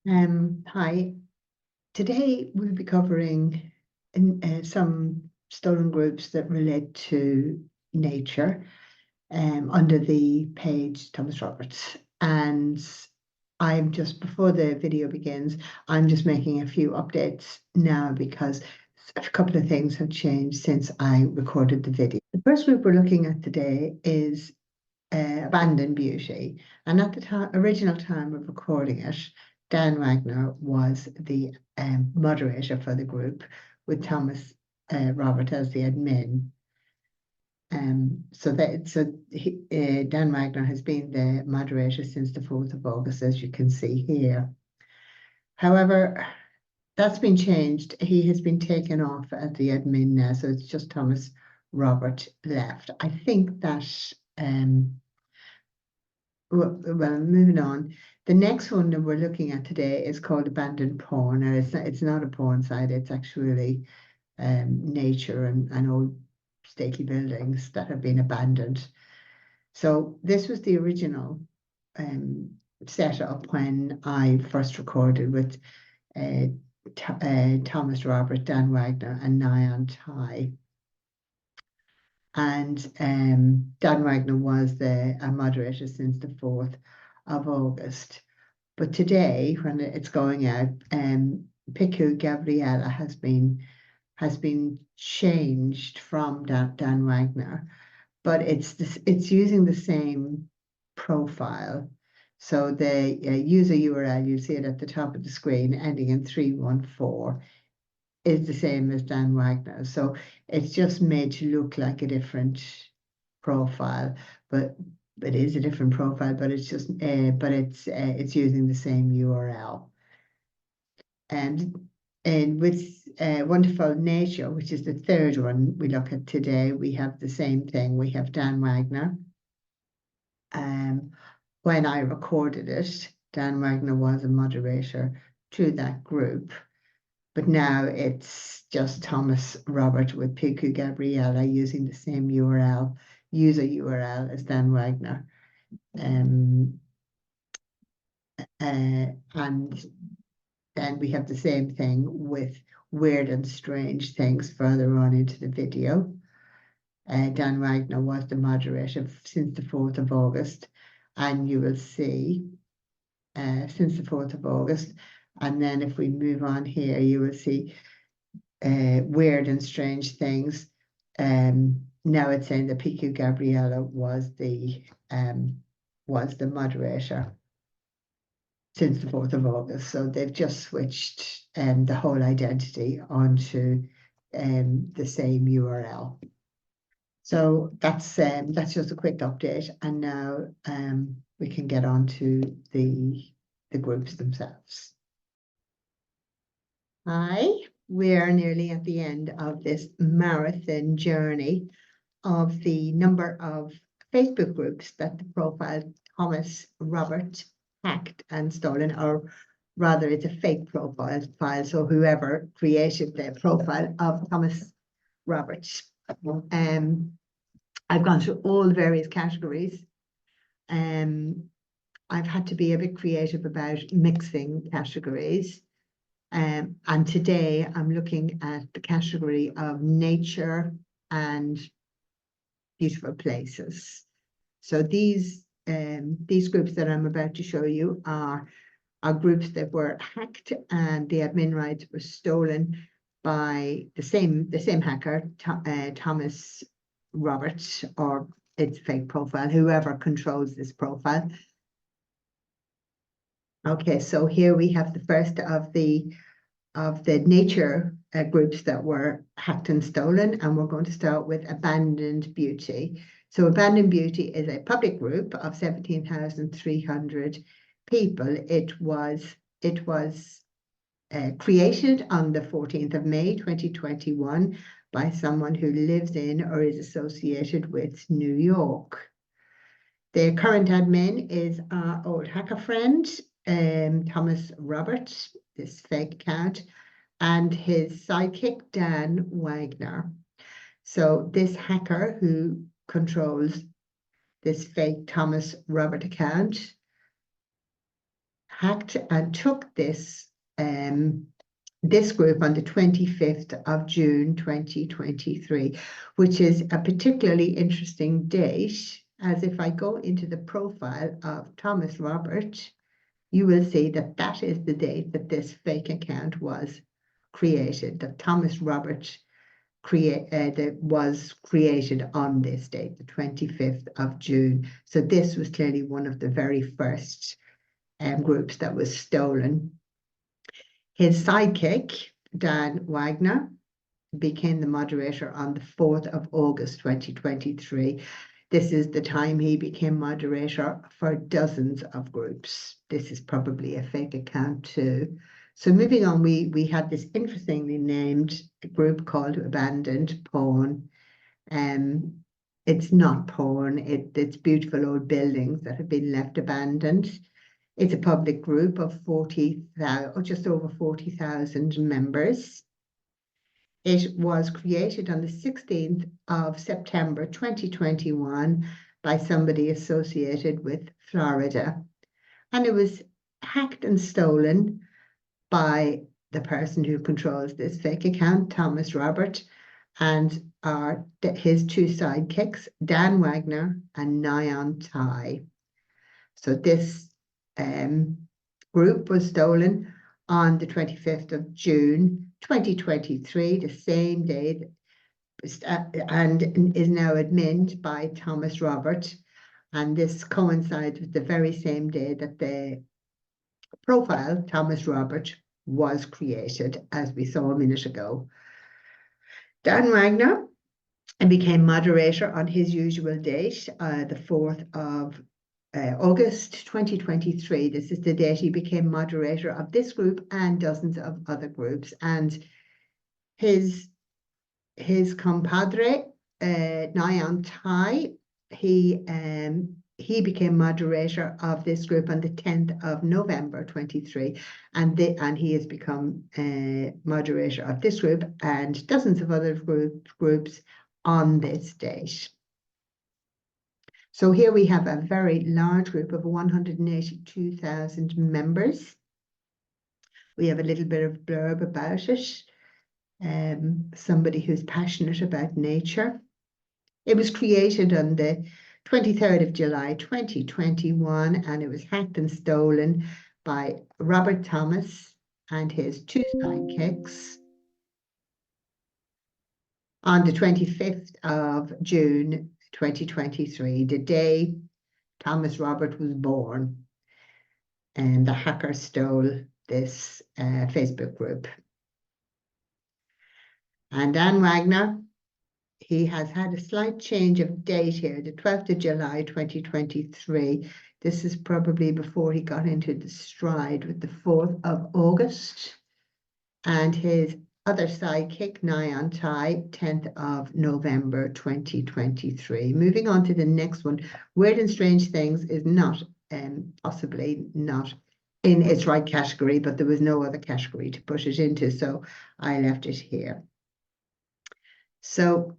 Hi. Today we'll be covering some stolen groups that relate to nature under the page Thomas Roberts. And I'm just, before the video begins, I'm just making a few updates now because a couple of things have changed since I recorded the video. The first group we're looking at today is Abandoned Beauty. And at the original time of recording it, Dan Wagner was the moderator for the group, with Thomas Robert as the admin. Dan Wagner has been the moderator since the 4th of August, as you can see here. However, that's been changed. He has been taken off as the admin now, so it's just Thomas Robert left. I think that well, moving on. The next one that we're looking at today is called Abandoned Porn. And it's not a porn site, it's actually nature and old stately buildings that have been abandoned. So this was the original setup when I first recorded with Thomas Robert, Dan Wagner, and Nyan Tai. And Dan Wagner was a moderator since the 4th of August. But today, when it's going out, Piku Gabriella has been changed from Dan Wagner, but it's using the same profile. So the user URL, you see it at the top of the screen, ending in 314, is the same as Dan Wagner. So it's just made to look like a different profile, but it is a different profile, but it's just it's using the same URL. And with Wonderful Nature, which is the third one we look at today, we have the same thing. We have Dan Wagner. When I recorded it, Dan Wagner was a moderator to that group. But now it's just Thomas Robert with Piku Gabriella using the same user URL as Dan Wagner. And then we have the same thing with Weird and Strange Things further on into the video. Dan Wagner was the moderator since the 4th of August. And you will see since the 4th of August. And then if we move on here, you will see Weird and Strange Things. Now it's saying that Piku Gabriella was the moderator since the 4th of August. So they've just switched the whole identity onto the same URL. So that's just a quick update, and now we can get on to the groups themselves. Hi, we're nearly at the end of this marathon journey of the number of Facebook groups that the profile Thomas Robert hacked and stolen, or rather it's a fake profile file, so whoever created the profile of Thomas Robert. I've gone through all the various categories. I've had to be a bit creative about mixing categories. And today I'm looking at the category of nature and beautiful places. So these groups that I'm about to show you are groups that were hacked, and the admin rights were stolen by the same hacker, Thomas Roberts, or its fake profile, whoever controls this profile. Okay, so here we have the first of the nature groups that were hacked and stolen, and we're going to start with Abandoned Beauty. So Abandoned Beauty is a public group of 17,300 people. It was created on the 14th of May 2021 by someone who lives in or is associated with New York. The current admin is our old hacker friend, Thomas Roberts, this fake account, and his sidekick, Dan Wagner. So this hacker who controls this fake Thomas Robert account hacked and took this group on the 25th of June 2023, which is a particularly interesting date, as if I go into the profile of Thomas Robert, you will see that that is the date that this fake account was created, that Thomas Robert was created on this date, the 25th of June. So this was clearly one of the very first groups that was stolen. His sidekick, Dan Wagner, became the moderator on the 4th of August 2023. This is the time he became moderator for dozens of groups. This is probably a fake account too. So moving on, we had this interestingly named group called Abandoned Porn. It's not porn, it's beautiful old buildings that have been left abandoned. It's a public group of 40,000, or just over 40,000 members. It was created on the 16th of September 2021 by somebody associated with Florida. And it was hacked and stolen by the person who controls this fake account, Thomas Robert, and his two sidekicks, Dan Wagner and Nyan Tai. So this group was stolen on the 25th of June 2023, the same day, and is now adminned by Thomas Robert. And this coincides with the very same day that the profile, Thomas Robert, was created, as we saw a minute ago. Dan Wagner became moderator on his usual date, the 4th of August 2023. This is the date he became moderator of this group and dozens of other groups. And his compadre, Nyan Tai, he became moderator of this group on the 10th of November 23, and he has become moderator of this group and dozens of other groups on this date. So here we have a very large group of 182,000 members. We have a little bit of blurb about it. Somebody who's passionate about nature. It was created on the 23rd of July 2021, and it was hacked and stolen by Robert Thomas and his two sidekicks on the 25th of June 2023, the day Thomas Robert was born, and the hacker stole this Facebook group. And Dan Wagner, he has had a slight change of date here, the 12th of July 2023. This is probably before he got into the stride with the 4th of August. And his other sidekick, Nyan Tai, 10th of November 2023. Moving on to the next one, Weird and Strange Things is not, possibly not in its right category, but there was no other category to put it into, so I left it here. So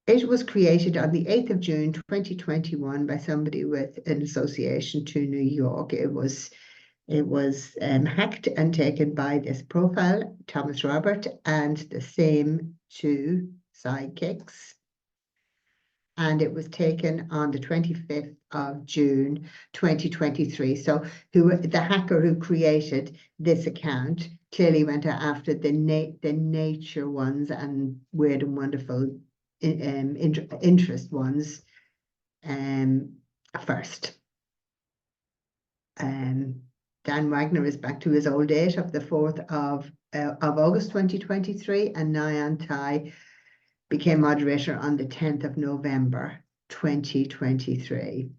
it was created on the 8th of June 2021 by somebody with an association to New York. It was hacked and taken by this profile, Thomas Robert, and the same two sidekicks. And it was taken on the 25th of June 2023. So the hacker who created this account clearly went after the nature ones and weird and wonderful interest ones first. Dan Wagner is back to his old date of the 4th of August 2023, and Nyan Tai became moderator on the 10th of November 2023.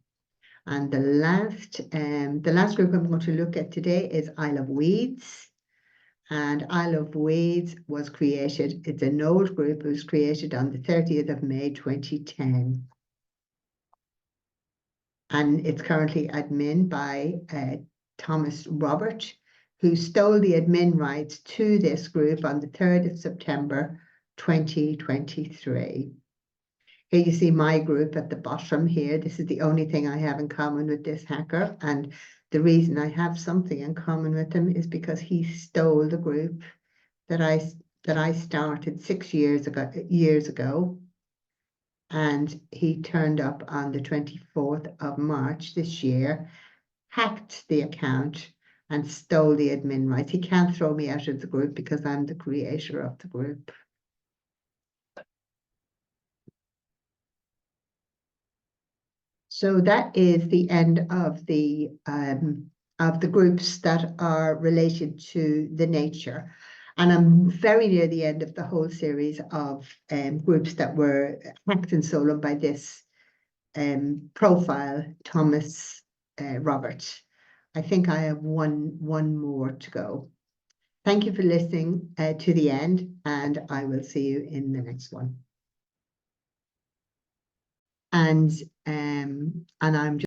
And the last group I'm going to look at today is Isle of Weeds. And Isle of Weeds was created, it's an old group, it was created on the 30th of May 2010. And it's currently admin by Thomas Robert, who stole the admin rights to this group on the 3rd of September 2023. Here you see my group at the bottom here. This is the only thing I have in common with this hacker. And the reason I have something in common with him is because he stole the group that I started 6 years ago, and he turned up on the 24th of March this year, hacked the account, and stole the admin rights. He can't throw me out of the group because I'm the creator of the group. So that is the end of the groups that are related to the nature. And I'm very near the end of the whole series of groups that were hacked and stolen by this profile, Thomas Robert. I think I have one more to go. Thank you for listening to the end, and I will see you in the next one. And I'm